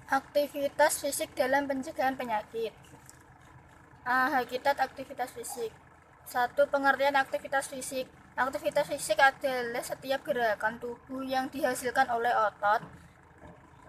Aktivitas fisik dalam pencegahan penyakit. Hakikat aktivitas fisik. 1. Pengertian aktivitas fisik. Aktivitas fisik adalah setiap gerakan tubuh yang dihasilkan oleh otot,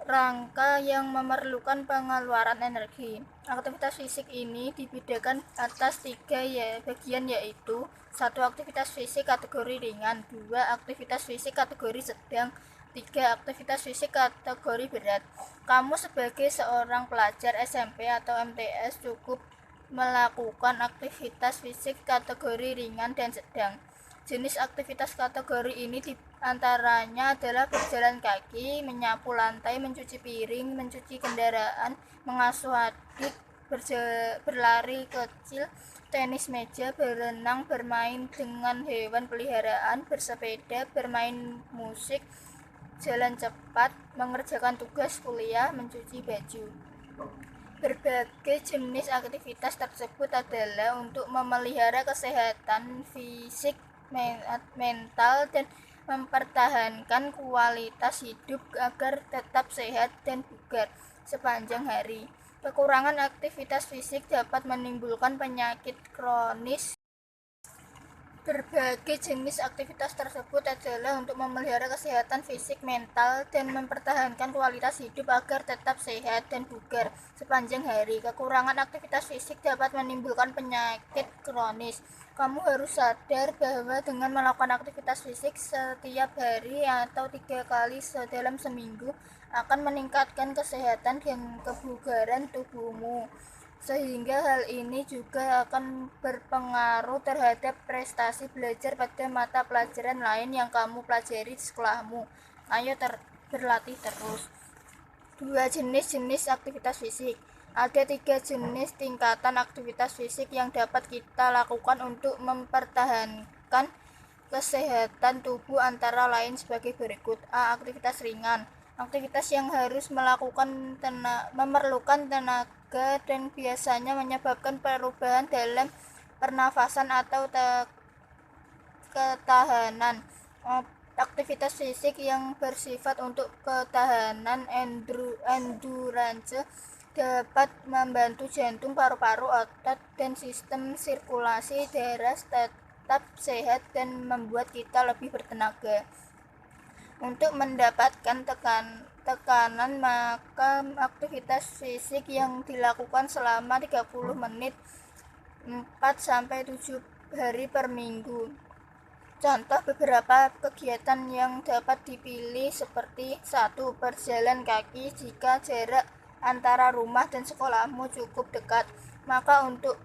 rangka yang memerlukan pengeluaran energi. Aktivitas fisik ini dibedakan atas 3 bagian, yaitu 1. Aktivitas fisik kategori ringan, 2. Aktivitas fisik kategori sedang, 3. Aktivitas fisik kategori berat. Kamu sebagai seorang pelajar SMP atau MTS cukup melakukan aktivitas fisik kategori ringan dan sedang. Jenis aktivitas kategori ini diantaranya adalah berjalan kaki, menyapu lantai, mencuci piring, mencuci kendaraan, mengasuh adik, berlari kecil, tenis meja, berenang, bermain dengan hewan peliharaan, bersepeda, bermain musik, jalan cepat, mengerjakan tugas kuliah, mencuci baju. Berbagai jenis aktivitas tersebut adalah untuk memelihara kesehatan fisik, mental, dan mempertahankan kualitas hidup agar tetap sehat dan bugar sepanjang hari. Kekurangan aktivitas fisik dapat menimbulkan penyakit kronis. Berbagai jenis aktivitas tersebut adalah untuk memelihara kesehatan fisik, mental, dan mempertahankan kualitas hidup agar tetap sehat dan bugar sepanjang hari. Kekurangan aktivitas fisik dapat menimbulkan penyakit kronis. Kamu harus sadar bahwa dengan melakukan aktivitas fisik setiap hari atau 3 kali dalam seminggu akan meningkatkan kesehatan dan kebugaran tubuhmu, sehingga hal ini juga akan berpengaruh terhadap prestasi belajar pada mata pelajaran lain yang kamu pelajari di sekolahmu. Ayo berlatih terus. 2. Jenis-jenis aktivitas fisik. Ada 3 jenis tingkatan aktivitas fisik yang dapat kita lakukan untuk mempertahankan kesehatan tubuh, antara lain sebagai berikut. A. Aktivitas ringan. Aktivitas yang harus memerlukan tenaga dan biasanya menyebabkan perubahan dalam pernafasan atau ketahanan. Aktivitas fisik yang bersifat untuk ketahanan endurance dapat membantu jantung, paru-paru, otot, dan sistem sirkulasi darah tetap sehat dan membuat kita lebih bertenaga. Untuk mendapatkan tekanan, maka aktivitas fisik yang dilakukan selama 30 menit 4-7 hari per minggu. Contoh beberapa kegiatan yang dapat dipilih seperti 1. Berjalan kaki. Jika jarak antara rumah dan sekolahmu cukup dekat, maka untuk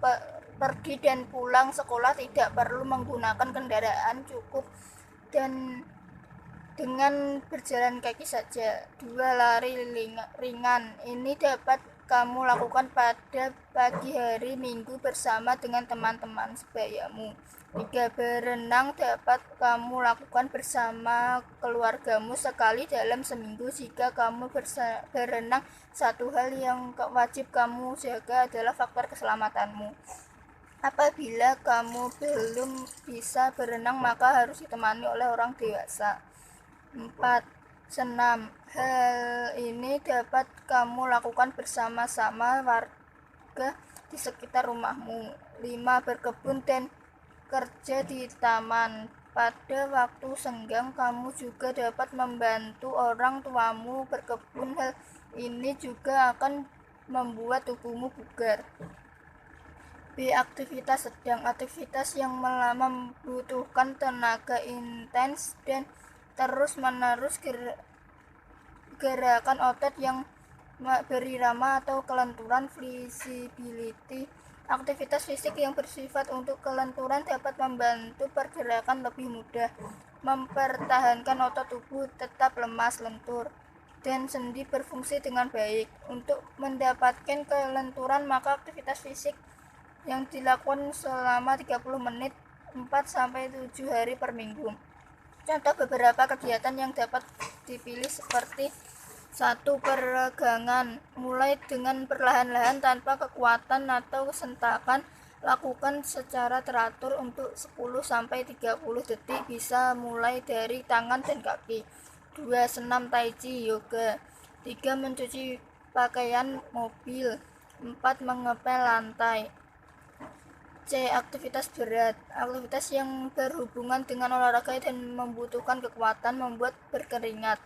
pergi dan pulang sekolah tidak perlu menggunakan kendaraan, cukup dan dengan berjalan kaki saja. 2. Lari ringan. Ini dapat kamu lakukan pada pagi hari Minggu bersama dengan teman-teman sebayamu. 3. Berenang. Dapat kamu lakukan bersama keluargamu sekali dalam seminggu. Jika kamu berenang, satu hal yang wajib kamu jaga adalah faktor keselamatanmu. Apabila kamu belum bisa berenang, maka harus ditemani oleh orang dewasa. 4. Senam. Hal ini dapat kamu lakukan bersama-sama warga di sekitar rumahmu. 5. Berkebun dan kerja di taman. Pada waktu senggang, kamu juga dapat membantu orang tuamu berkebun. Hal ini juga akan membuat tubuhmu bugar. B. Aktivitas sedang. Aktivitas yang membutuhkan tenaga intens dan terus-menerus, gerakan otot yang berirama atau kelenturan, flexibility. Aktivitas fisik yang bersifat untuk kelenturan dapat membantu pergerakan lebih mudah, mempertahankan otot tubuh tetap lemas, lentur, dan sendi berfungsi dengan baik. Untuk mendapatkan kelenturan, maka aktivitas fisik yang dilakukan selama 30 menit 4-7 hari per minggu. Contoh beberapa kegiatan yang dapat dipilih seperti 1. Peregangan. Mulai dengan perlahan-lahan tanpa kekuatan atau sentakan. Lakukan secara teratur untuk 10-30 detik, bisa mulai dari tangan dan kaki. 2. Senam tai chi, yoga. 3. Mencuci pakaian mobil. 4. Mengepel lantai. C. Aktivitas berat. Aktivitas yang berhubungan dengan olahraga dan membutuhkan kekuatan membuat berkeringat.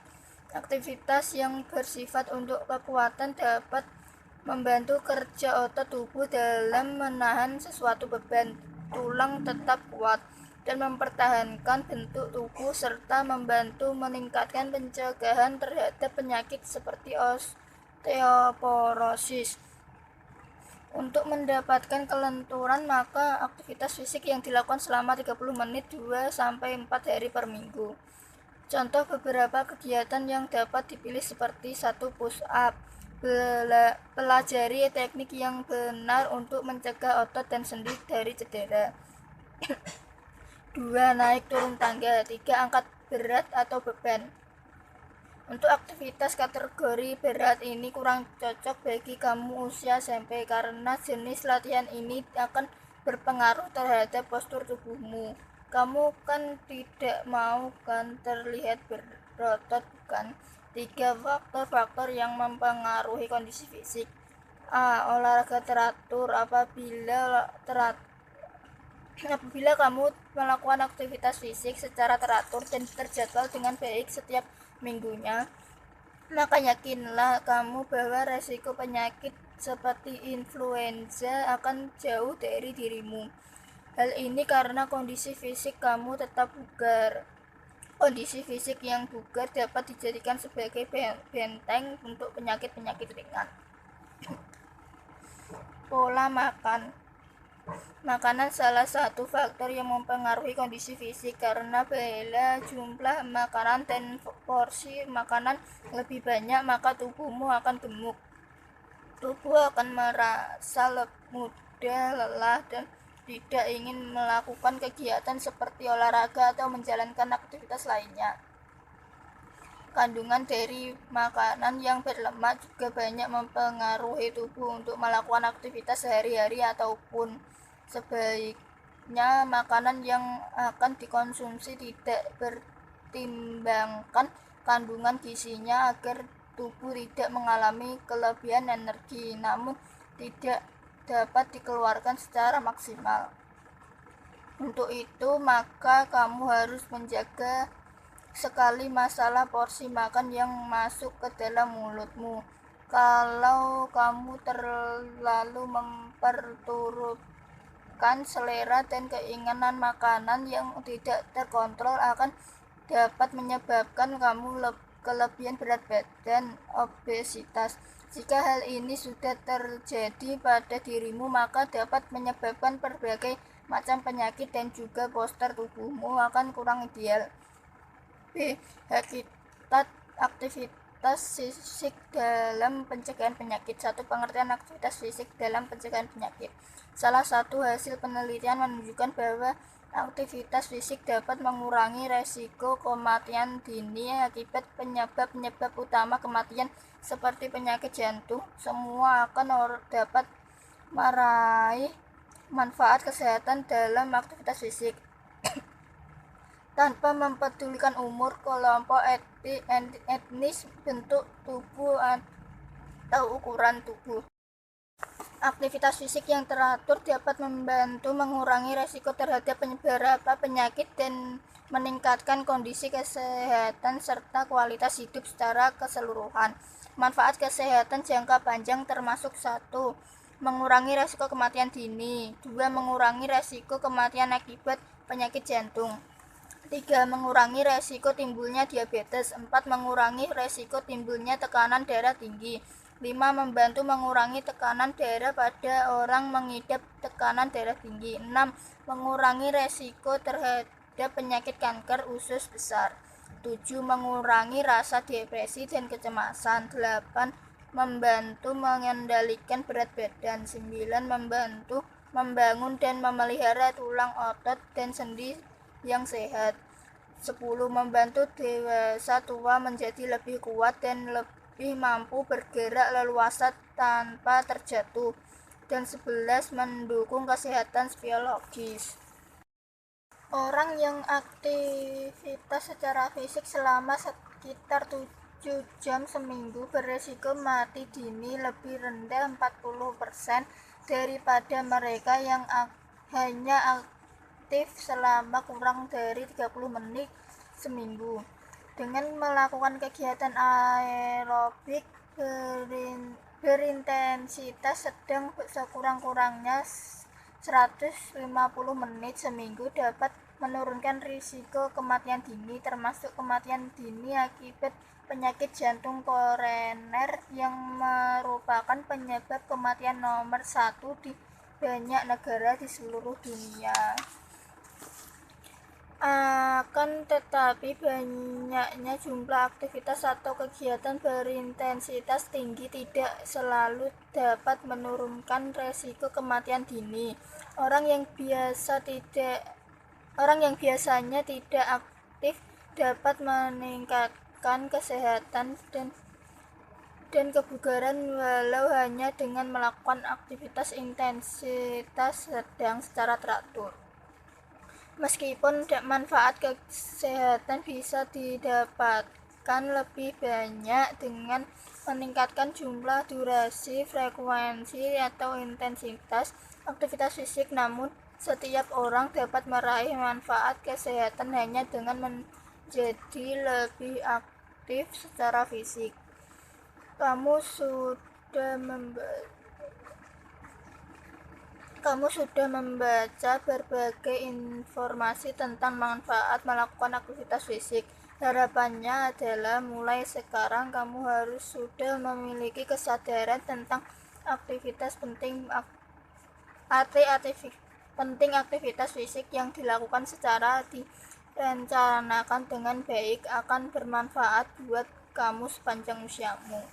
Aktivitas yang bersifat untuk kekuatan dapat membantu kerja otot tubuh dalam menahan sesuatu beban. Tulang tetap kuat dan mempertahankan bentuk tubuh serta membantu meningkatkan pencegahan terhadap penyakit seperti osteoporosis. Untuk mendapatkan kelenturan, maka aktivitas fisik yang dilakukan selama 30 menit 2-4 hari per minggu. Contoh beberapa kegiatan yang dapat dipilih seperti 1. Push up. Pelajari teknik yang benar untuk mencegah otot dan sendi dari cedera. 2. Naik turun tangga. 3. Angkat berat atau beban. Untuk aktivitas kategori berat ini kurang cocok bagi kamu usia SMP karena jenis latihan ini akan berpengaruh terhadap postur tubuhmu. Kamu kan tidak mau kan terlihat berotot, bukan? 3. Faktor-faktor yang mempengaruhi kondisi fisik. A. Olahraga teratur. Apabila kamu melakukan aktivitas fisik secara teratur dan terjadwal dengan baik setiap minggunya, maka yakinlah kamu bahwa resiko penyakit seperti influenza akan jauh dari dirimu. Hal ini karena kondisi fisik kamu tetap bugar. Kondisi fisik yang bugar dapat dijadikan sebagai benteng untuk penyakit-penyakit ringan. Pola makan. Makanan salah satu faktor yang mempengaruhi kondisi fisik karena bila jumlah makanan dan porsi makanan lebih banyak, maka tubuhmu akan gemuk. Tubuh akan merasa mudah lelah dan tidak ingin melakukan kegiatan seperti olahraga atau menjalankan aktivitas lainnya. Kandungan dari makanan yang berlemak juga banyak mempengaruhi tubuh untuk melakukan aktivitas sehari-hari ataupun sebaiknya makanan yang akan dikonsumsi tidak bertimbangkan kandungan gizinya agar tubuh tidak mengalami kelebihan energi namun tidak dapat dikeluarkan secara maksimal. Untuk itu, maka kamu harus menjaga sekali masalah porsi makan yang masuk ke dalam mulutmu. Kalau kamu terlalu memperturutkan selera dan keinginan makanan yang tidak terkontrol akan dapat menyebabkan kamu kelebihan berat badan, obesitas. Jika hal ini sudah terjadi pada dirimu, maka dapat menyebabkan berbagai macam penyakit dan juga postur tubuhmu akan kurang ideal. B. Hakikat aktivitas fisik dalam pencegahan penyakit. 1. Pengertian aktivitas fisik dalam pencegahan penyakit. Salah satu hasil penelitian menunjukkan bahwa aktivitas fisik dapat mengurangi resiko kematian dini akibat penyebab-penyebab utama kematian seperti penyakit jantung. Semua akan dapat meraih manfaat kesehatan dalam aktivitas fisik tanpa mempedulikan umur, kelompok etnis, bentuk tubuh, atau ukuran tubuh. Aktivitas fisik yang teratur dapat membantu mengurangi resiko terhadap beberapa penyakit dan meningkatkan kondisi kesehatan serta kualitas hidup secara keseluruhan. Manfaat kesehatan jangka panjang termasuk 1. Mengurangi resiko kematian dini. 2. Mengurangi resiko kematian akibat penyakit jantung. 3. Mengurangi resiko timbulnya diabetes. 4. Mengurangi resiko timbulnya tekanan darah tinggi. 5. Membantu mengurangi tekanan darah pada orang mengidap tekanan darah tinggi. 6. Mengurangi resiko terhadap penyakit kanker usus besar. 7. Mengurangi rasa depresi dan kecemasan. 8. Membantu mengendalikan berat badan. 9. Membantu membangun dan memelihara tulang otot dan sendi yang sehat. 10. Membantu dewasa tua menjadi lebih kuat dan lebih mampu bergerak leluasa tanpa terjatuh. Dan 11. Mendukung kesehatan biologis. Orang yang aktivitas secara fisik selama sekitar jam seminggu beresiko mati dini lebih rendah 40% daripada mereka yang hanya aktif selama kurang dari 30 menit seminggu. Dengan melakukan kegiatan aerobik berintensitas sedang sekurang-kurangnya 150 menit seminggu dapat menurunkan risiko kematian dini, termasuk kematian dini akibat penyakit jantung koroner yang merupakan penyebab kematian nomor 1 di banyak negara di seluruh dunia. Akan tetapi banyaknya jumlah aktivitas atau kegiatan berintensitas tinggi tidak selalu dapat menurunkan resiko kematian dini. Orang yang biasanya tidak aktif dapat meningkatkan kesehatan dan kebugaran walau hanya dengan melakukan aktivitas intensitas sedang secara teratur. Meskipun manfaat kesehatan bisa didapatkan lebih banyak dengan meningkatkan jumlah, durasi, frekuensi, atau intensitas aktivitas fisik, namun setiap orang dapat meraih manfaat kesehatan hanya dengan menjadi lebih aktif secara fisik. Kamu sudah membaca berbagai informasi tentang manfaat melakukan aktivitas fisik. Harapannya adalah mulai sekarang kamu harus sudah memiliki kesadaran tentang penting aktivitas fisik yang dilakukan secara direncanakan dengan baik akan bermanfaat buat kamu sepanjang usiamu.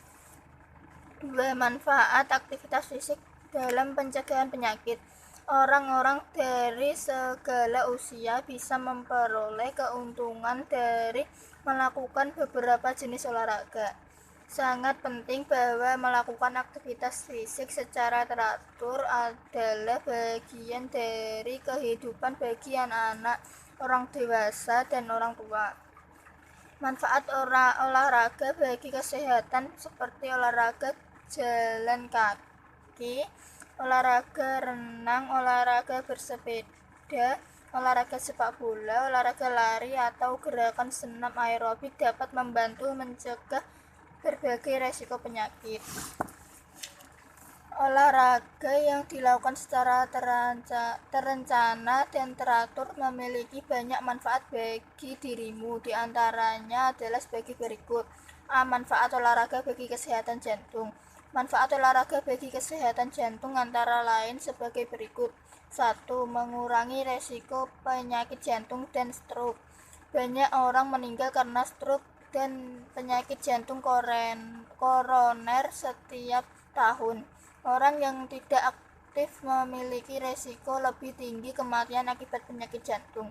2. Manfaat aktivitas fisik dalam pencegahan penyakit. Orang-orang dari segala usia bisa memperoleh keuntungan dari melakukan beberapa jenis olahraga. Sangat penting bahwa melakukan aktivitas fisik secara teratur adalah bagian dari kehidupan bagi anak-anak, orang dewasa, dan orang tua. Manfaat olahraga bagi kesehatan seperti olahraga jalan kaki, olahraga renang, olahraga bersepeda, olahraga sepak bola, olahraga lari, atau gerakan senam aerobik dapat membantu mencegah berbagai resiko penyakit. Olahraga yang dilakukan secara terencana dan teratur memiliki banyak manfaat bagi dirimu. Di antaranya adalah sebagai berikut. A. Manfaat olahraga bagi kesehatan jantung. Manfaat olahraga bagi kesehatan jantung antara lain sebagai berikut. 1. Mengurangi resiko penyakit jantung dan stroke. Banyak orang meninggal karena stroke dan penyakit jantung koroner setiap tahun. Orang yang tidak aktif memiliki resiko lebih tinggi kematian akibat penyakit jantung.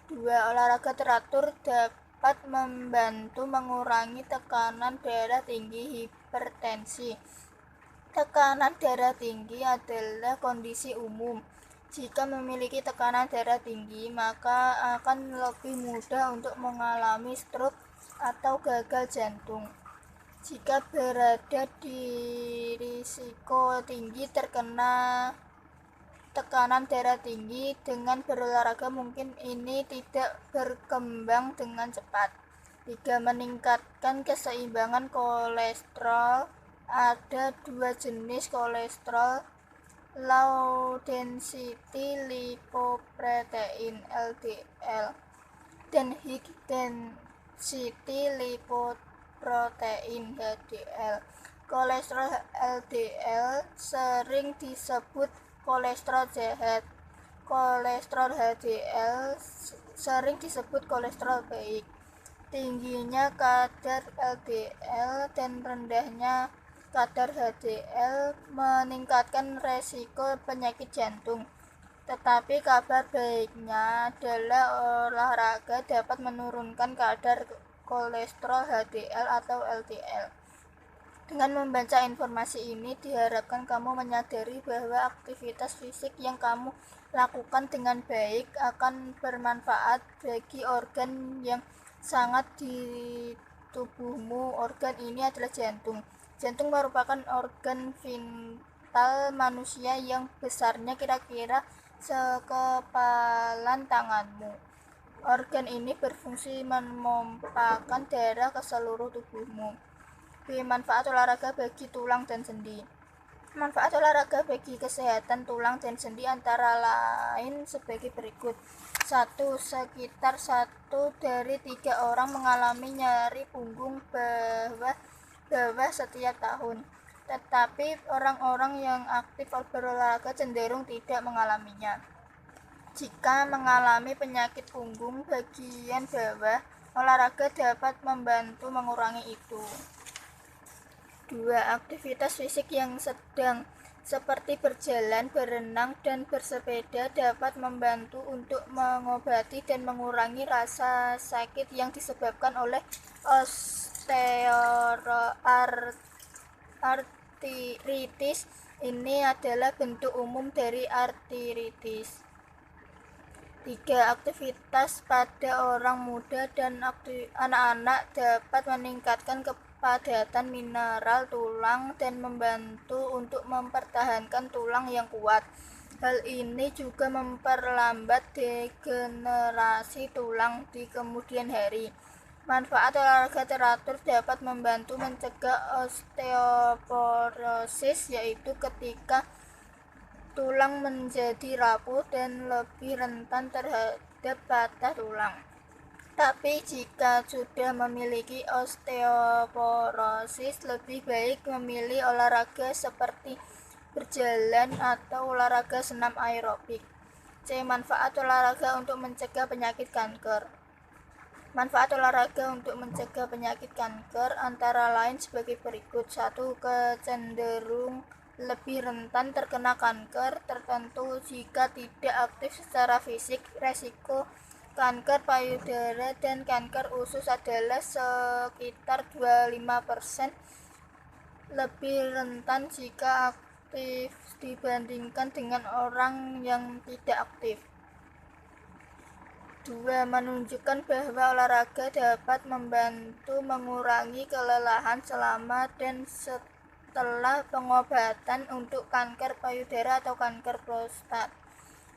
2. Olahraga teratur dapat membantu mengurangi tekanan darah tinggi, hipertensi. Tekanan darah tinggi adalah kondisi umum. Jika memiliki tekanan darah tinggi, maka akan lebih mudah untuk mengalami stroke atau gagal jantung. Jika berada di risiko tinggi terkena tekanan darah tinggi, dengan berolahraga mungkin ini tidak berkembang dengan cepat. 3. Meningkatkan keseimbangan kolesterol. Ada 2 jenis kolesterol, low density lipoprotein (LDL) dan high density lipoprotein (HDL). Kolesterol LDL sering disebut kolesterol jahat. Kolesterol HDL sering disebut kolesterol baik. Tingginya kadar LDL dan rendahnya kadar HDL meningkatkan resiko penyakit jantung. Tetapi kabar baiknya adalah olahraga dapat menurunkan kadar kolesterol HDL atau LDL. Dengan membaca informasi ini, diharapkan kamu menyadari bahwa aktivitas fisik yang kamu lakukan dengan baik akan bermanfaat bagi organ yang sangat tubuhmu. Organ ini adalah jantung. Jantung merupakan organ vital manusia yang besarnya kira-kira sekepalan tanganmu. Organ ini berfungsi memompakan darah ke seluruh tubuhmu. Manfaat olahraga bagi tulang dan sendi. Manfaat olahraga bagi kesehatan tulang dan sendi antara lain sebagai berikut. 1. Sekitar 1 dari 3 orang mengalami nyeri punggung bawah setiap tahun. Tetapi orang-orang yang aktif berolahraga cenderung tidak mengalaminya. Jika mengalami penyakit punggung bagian bawah, olahraga dapat membantu mengurangi itu. 2. Aktivitas fisik yang sedang seperti berjalan, berenang, dan bersepeda dapat membantu untuk mengobati dan mengurangi rasa sakit yang disebabkan oleh osteoartritis. Ini adalah bentuk umum dari artritis. 3. Aktivitas pada orang muda dan anak-anak dapat meningkatkan kepadatan mineral tulang dan membantu untuk mempertahankan tulang yang kuat. Hal ini juga memperlambat degenerasi tulang di kemudian hari. Manfaat olahraga teratur dapat membantu mencegah osteoporosis, yaitu ketika tulang menjadi rapuh dan lebih rentan terhadap patah tulang. Tapi jika sudah memiliki osteoporosis, lebih baik memilih olahraga seperti berjalan atau olahraga senam aerobik. C. Manfaat olahraga untuk mencegah penyakit kanker. Manfaat olahraga untuk mencegah penyakit kanker antara lain sebagai berikut. 1. Kecenderung lebih rentan terkena kanker tertentu jika tidak aktif secara fisik. Resiko kanker payudara dan kanker usus adalah sekitar 25% lebih rentan jika aktif dibandingkan dengan orang yang tidak aktif. 2. Menunjukkan bahwa olahraga dapat membantu mengurangi kelelahan selama dan setelah pengobatan untuk kanker payudara atau kanker prostat.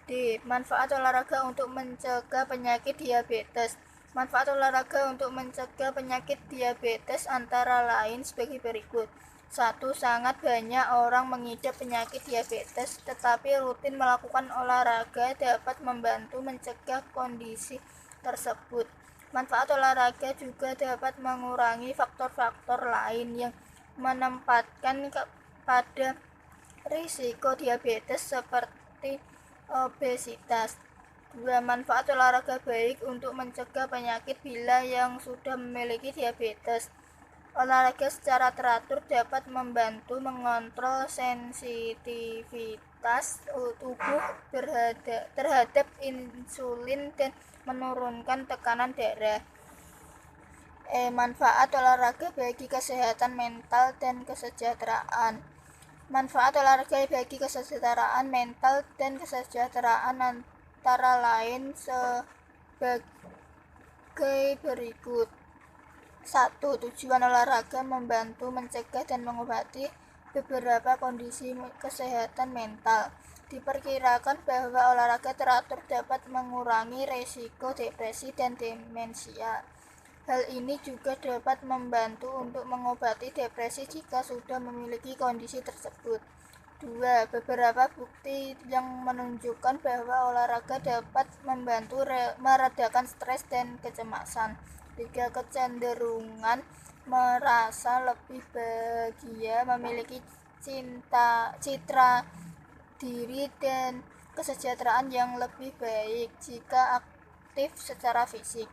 D. Manfaat olahraga untuk mencegah penyakit diabetes. Manfaat olahraga untuk mencegah penyakit diabetes antara lain sebagai berikut. 1. Sangat banyak orang mengidap penyakit diabetes, tetapi rutin melakukan olahraga dapat membantu mencegah kondisi tersebut. Manfaat olahraga juga dapat mengurangi faktor-faktor lain yang menempatkan pada risiko diabetes seperti obesitas. 2. Manfaat olahraga baik untuk mencegah penyakit bila yang sudah memiliki diabetes. Olahraga secara teratur dapat membantu mengontrol sensitivitas tubuh terhadap insulin dan menurunkan tekanan darah. Manfaat olahraga bagi kesehatan mental dan kesejahteraan. Manfaat olahraga bagi kesejahteraan mental dan kesejahteraan antara lain sebagai berikut. 1. Tujuan olahraga membantu mencegah dan mengobati beberapa kondisi kesehatan mental. Diperkirakan bahwa olahraga teratur dapat mengurangi resiko depresi dan demensia. Hal ini juga dapat membantu untuk mengobati depresi jika sudah memiliki kondisi tersebut. 2. Beberapa bukti yang menunjukkan bahwa olahraga dapat membantu meredakan stres dan kecemasan. 3. Kecenderungan merasa lebih bahagia, memiliki citra diri dan kesejahteraan yang lebih baik jika aktif secara fisik.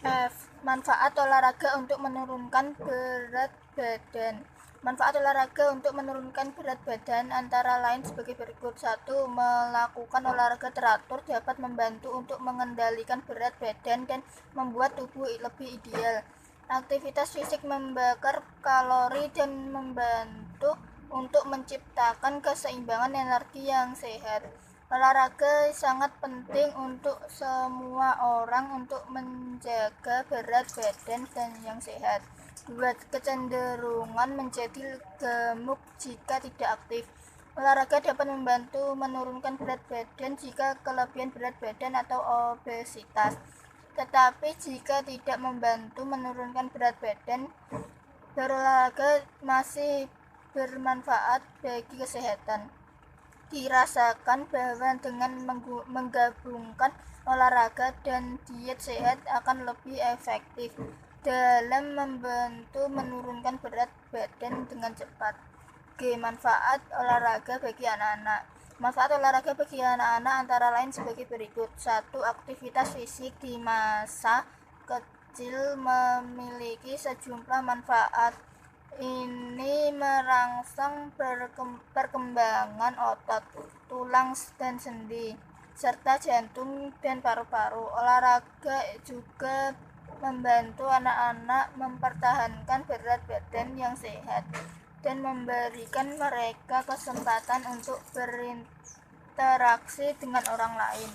F. Manfaat olahraga untuk menurunkan berat badan. Manfaat olahraga untuk menurunkan berat badan antara lain sebagai berikut. 1. Melakukan olahraga teratur dapat membantu untuk mengendalikan berat badan dan membuat tubuh lebih ideal. Aktivitas fisik membakar kalori dan membantu untuk menciptakan keseimbangan energi yang sehat. Olahraga sangat penting untuk semua orang untuk menjaga berat badan dan yang sehat. 2. Kecenderungan menjadi gemuk jika tidak aktif. Olahraga dapat membantu menurunkan berat badan jika kelebihan berat badan atau obesitas. Tetapi jika tidak membantu menurunkan berat badan, berolahraga masih bermanfaat bagi kesehatan. Dirasakan bahwa dengan menggabungkan olahraga dan diet sehat akan lebih efektif dalam membantu menurunkan berat badan dengan cepat. G. Manfaat olahraga bagi anak-anak. Manfaat olahraga bagi anak-anak antara lain sebagai berikut. 1. Aktivitas fisik di masa kecil memiliki sejumlah manfaat. Ini merangsang perkembangan otot, tulang dan sendi, serta jantung dan paru-paru. Olahraga juga membantu anak-anak mempertahankan berat badan yang sehat dan memberikan mereka kesempatan untuk berinteraksi dengan orang lain.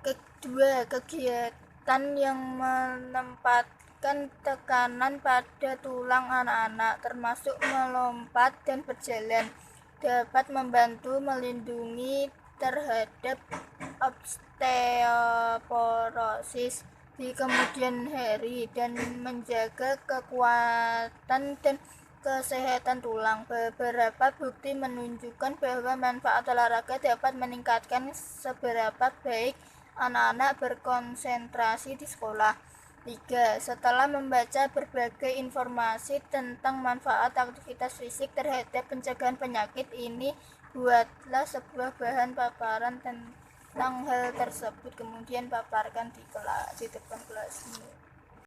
Kedua, kegiatan yang menempatkan tekanan pada tulang anak-anak, termasuk melompat dan berjalan, dapat membantu melindungi terhadap osteoporosis di kemudian hari dan menjaga kekuatan dan kesehatan tulang. Beberapa bukti menunjukkan bahwa manfaat olahraga dapat meningkatkan seberapa baik anak-anak berkonsentrasi di sekolah. 3. Setelah membaca berbagai informasi tentang manfaat aktivitas fisik terhadap pencegahan penyakit ini, buatlah sebuah bahan paparan tentang hal tersebut, kemudian paparkan di depan kelasmu.